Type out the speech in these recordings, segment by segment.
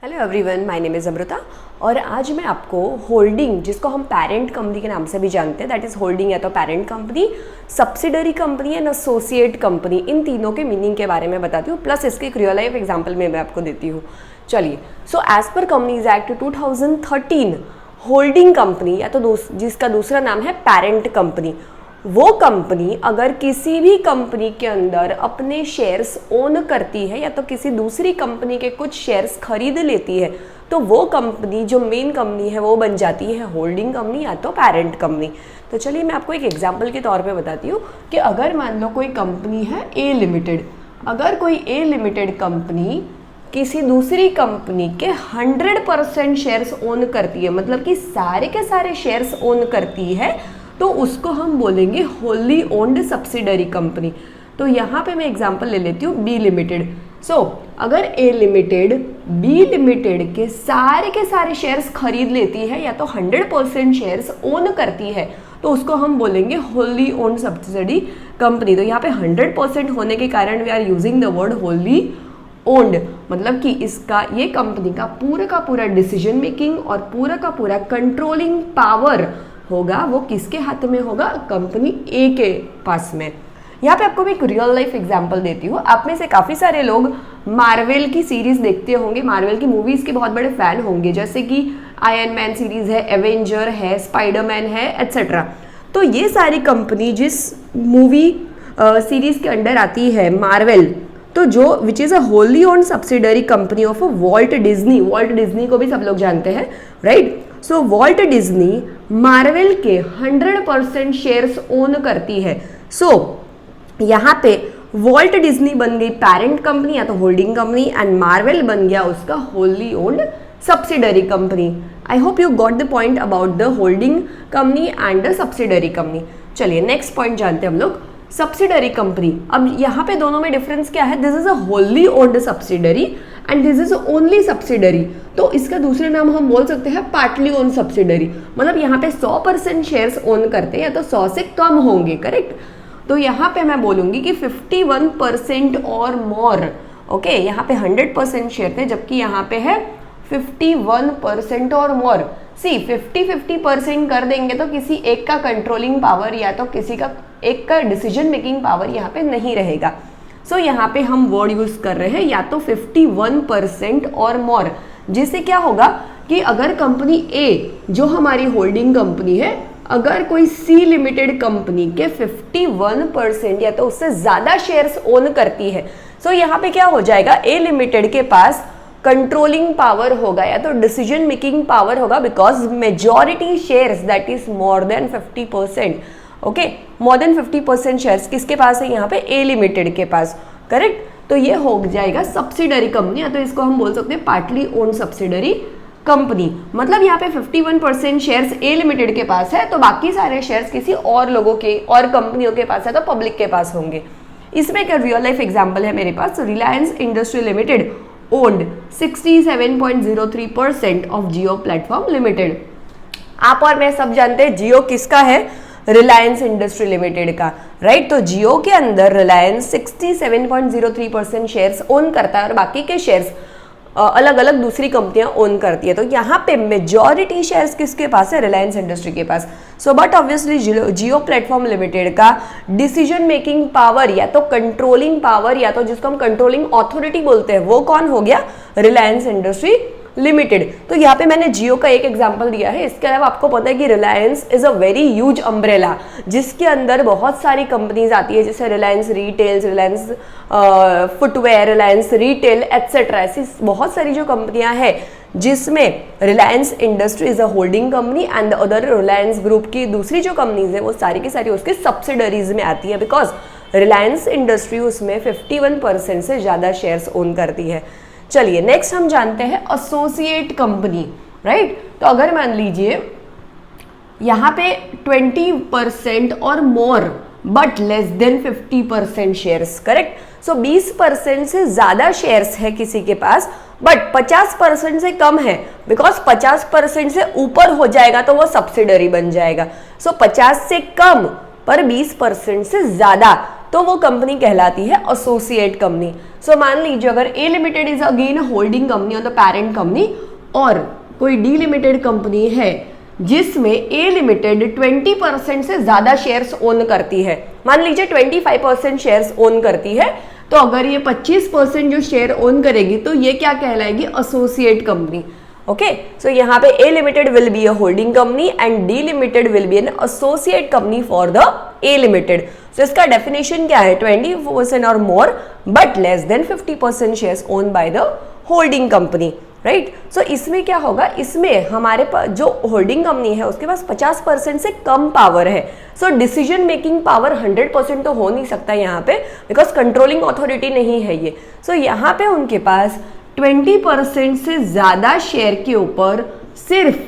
Hello everyone, my name is Amrita और आज मैं आपको होल्डिंग, जिसको हम पेरेंट कंपनी के नाम से भी जानते हैं, दैट इज़ होल्डिंग या तो parent company, subsidiary company and associate company, इन तीनों के मीनिंग के बारे में बताती हूँ, प्लस इसके एक रियल लाइफ एग्जाम्पल में मैं आपको देती हूँ। चलिए, so as per companies act 2013 holding company या तो जिसका दूसरा नाम है पेरेंट कंपनी, वो कंपनी अगर किसी भी कंपनी के अंदर अपने शेयर्स ओन करती है या तो किसी दूसरी कंपनी के कुछ शेयर्स खरीद लेती है, तो वो कंपनी जो मेन कंपनी है वो बन जाती है होल्डिंग कंपनी या तो पेरेंट कंपनी। तो चलिए मैं आपको एक एग्जांपल के तौर पे बताती हूँ कि अगर मान लो कोई कंपनी है ए लिमिटेड, अगर कोई ए लिमिटेड कंपनी किसी दूसरी कंपनी के 100% शेयर्स ओन करती है, मतलब कि सारे के सारे शेयर्स ओन करती है, तो उसको हम बोलेंगे होली ओन्ड सब्सिडरी कंपनी। तो यहाँ पे मैं एग्जांपल ले लेती हूँ बी लिमिटेड। सो अगर ए लिमिटेड बी लिमिटेड के सारे शेयर्स खरीद लेती है या तो 100% शेयर्स ओन करती है, तो उसको हम बोलेंगे होली ओन्ड सब्सिडरी कंपनी। तो यहाँ पे 100% होने के कारण we are using the word wholly owned, मतलब कि इसका ये कंपनी का पूरा डिसीजन मेकिंग और पूरा का पूरा कंट्रोलिंग पावर होगा वो किसके हाथ में होगा, कंपनी ए के पास में। यहाँ पे आपको मैं एक रियल लाइफ एग्जांपल देती हूँ। आप में से काफ़ी सारे लोग मार्वल की सीरीज देखते होंगे, मार्वल की मूवीज़ के बहुत बड़े फैन होंगे, जैसे कि आयरन मैन सीरीज है, एवेंजर है, स्पाइडरमैन है, एट्सेट्रा। तो ये सारी कंपनी जिस मूवी सीरीज के अंडर आती है मार्वल, तो जो which is a wholly owned subsidiary company of Walt Disney को भी सब लोग जानते हैं, राइट। सो वॉल्ट डिज्नी मार्वल के 100% शेयर्स ओन करती है। सो यहाँ पे वॉल्ट डिज्नी बन गई पेरेंट कंपनी या तो होल्डिंग कंपनी, एंड मार्वल बन गया उसका wholly owned subsidiary company. I hope you got the point about the holding company and the subsidiary company. चलिए नेक्स्ट पॉइंट जानते हैं हम लोग, सब्सिडरी कंपनी। अब यहाँ पे दोनों में डिफरेंस क्या है, this is a wholly owned subsidiary and this is only subsidiary. तो इसका दूसरे नाम हम बोल सकते हैं पार्टली ओन सब्सिडरी, मतलब यहाँ पे 100% शेयर्स ओन करते हैं या तो 100 से कम होंगे, करेक्ट। तो यहाँ पे मैं बोलूंगी कि 51% और मोर, ओके। यहाँ पे 100% शेयर थे, जबकि यहाँ पे है 51% और मोर। सी 50-50% कर देंगे तो किसी एक का कंट्रोलिंग पावर या तो किसी का एक का डिसीजन मेकिंग पावर यहाँ पे नहीं रहेगा। सो यहाँ पे हम वर्ड यूज कर रहे हैं या तो 51% और मोर, जिससे क्या होगा कि अगर कंपनी ए जो हमारी होल्डिंग कंपनी है, अगर कोई सी लिमिटेड कंपनी के 51% या तो उससे ज्यादा शेयर्स ओन करती है, सो यहाँ पे क्या हो जाएगा, ए लिमिटेड के पास कंट्रोलिंग पावर होगा या तो डिसीजन मेकिंग पावर होगा, because majority shares that is more than 50%, okay. More than 50% shares किसके पास है, यहाँ पे ए लिमिटेड के पास, करेक्ट। तो ये हो जाएगा सब्सिडरी कंपनी, या तो इसको हम बोल सकते हैं पार्टली ओन सब्सिडरी कंपनी। मतलब यहाँ पे 51% शेयर्स ए लिमिटेड के पास है, तो बाकी सारे शेयर्स किसी और लोगों के और कंपनियों के पास है, तो पब्लिक के पास होंगे। इसमें एक रियल लाइफ एग्जाम्पल है मेरे पास, Reliance industry limited owned 67.03% of Jio platform limited. आप और मैं सब जानते हैं जियो किसका है, रिलायंस इंडस्ट्री लिमिटेड का, राइट। तो जियो के अंदर रिलायंस 67.03% शेयर्स ओन करता है और बाकी के शेयर्स अलग अलग दूसरी कंपनियां ओन करती है। तो यहाँ पे मेजॉरिटी शेयर्स किसके पास है, रिलायंस इंडस्ट्री के पास। So but obviously Jio platform limited का डिसीजन मेकिंग पावर या तो कंट्रोलिंग पावर या तो जिसको हम कंट्रोलिंग अथॉरिटी बोलते हैं, वो कौन हो गया, रिलायंस इंडस्ट्री लिमिटेड। तो यहाँ पे मैंने जियो का एक एग्जांपल दिया है। इसके अलावा आपको पता है कि Reliance is a very huge umbrella, जिसके अंदर बहुत सारी कंपनीज आती है, जैसे Reliance retails, Reliance footwear, Reliance retail etcetera. ऐसी बहुत सारी जो कंपनियां हैं जिसमें Reliance industry is a holding company and other Reliance group की दूसरी जो कंपनीज है वो सारी की सारी उसके सब्सिडरीज में आती है, बिकॉज रिलायंस इंडस्ट्री उसमें 51% से ज्यादा शेयर्स ओन करती है। चलिए नेक्स्ट हम जानते हैं एसोसिएट कंपनी, राइट। तो अगर मान लीजिए यहाँ पे 20% और more but less than 50% shares, correct. So 20% से ज्यादा शेयर्स है किसी के पास, बट 50% से कम है, बिकॉज 50% से ऊपर हो जाएगा तो वो सब्सिडरी बन जाएगा। सो 50 से कम पर 20% से ज्यादा, तो वो कंपनी कहलाती है एसोसिएट कंपनी। सो मान लीजिए अगर A limited is again holding company और द पेरेंट कंपनी, और कोई डी लिमिटेड कंपनी है जिसमें ए लिमिटेड 20% से ज्यादा शेयर्स ओन करती है, मान लीजिए 25% शेयर्स ओन करती है, तो अगर ये 25% जो शेयर ओन करेगी तो ये क्या कहलाएगी, एसोसिएट कंपनी। ओके, सो यहाँ पे A limited will be a holding company and D limited will be an associate company for the A limited. So इसका डेफिनेशन क्या है, 20% और more but less than 50% shares own by the holding company, right. So इसमें क्या होगा, इसमें हमारे पास जो होल्डिंग कंपनी है उसके पास 50% से कम पावर है। सो डिसीजन मेकिंग पावर 100% तो हो नहीं सकता यहाँ पे, बिकॉज कंट्रोलिंग अथॉरिटी नहीं है ये। सो यहाँ पे उनके पास 20% से ज्यादा शेयर के ऊपर सिर्फ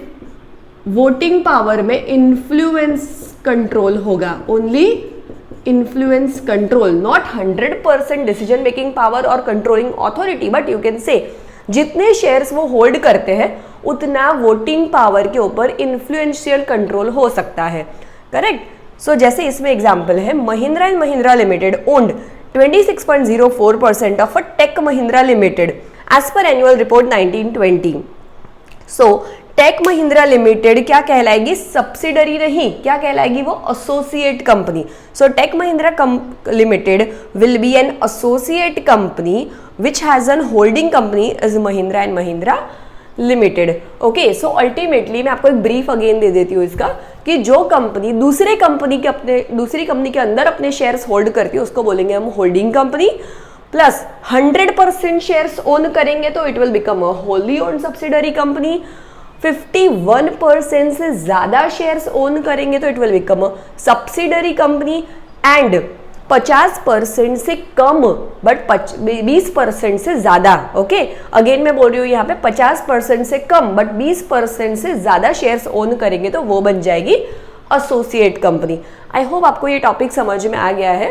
वोटिंग पावर में इन्फ्लुएंस कंट्रोल होगा, only influence control, not 100% decision making power और controlling authority, but you can say जितने शेयर्स वो होल्ड करते हैं उतना वोटिंग पावर के ऊपर इन्फ्लुएंशियल कंट्रोल हो सकता है, करेक्ट। सो जैसे इसमें एग्जांपल है, Mahindra and Mahindra limited owned 26.04% of a Tech Mahindra limited as per annual report 1920। So Tech Mahindra limited क्या कहलाएगी, सब्सिडरी नहीं, क्या कहलाएगी वो, associate company. So Tech Mahindra limited will be an associate company which has an holding company is Mahindra and Mahindra Limited. Okay, so ultimately मैं आपको एक brief again they देती हूँ इसका, कि जो कंपनी दूसरी कंपनी के अंदर अपने शेयर्स होल्ड करती है उसको बोलेंगे हम holding company, plus 100% shares own करेंगे तो it will become a wholly owned subsidiary company, 51% से ज्यादा शेयर्स ओन करेंगे तो it will become a subsidiary company, and 50% से कम बट 20% से ज्यादा, ओके, अगेन मैं बोल रही हूँ यहाँ पे 50% से कम बट 20% से ज्यादा शेयर्स ओन करेंगे तो वो बन जाएगी एसोसिएट कंपनी। आई होप आपको ये टॉपिक समझ में आ गया है।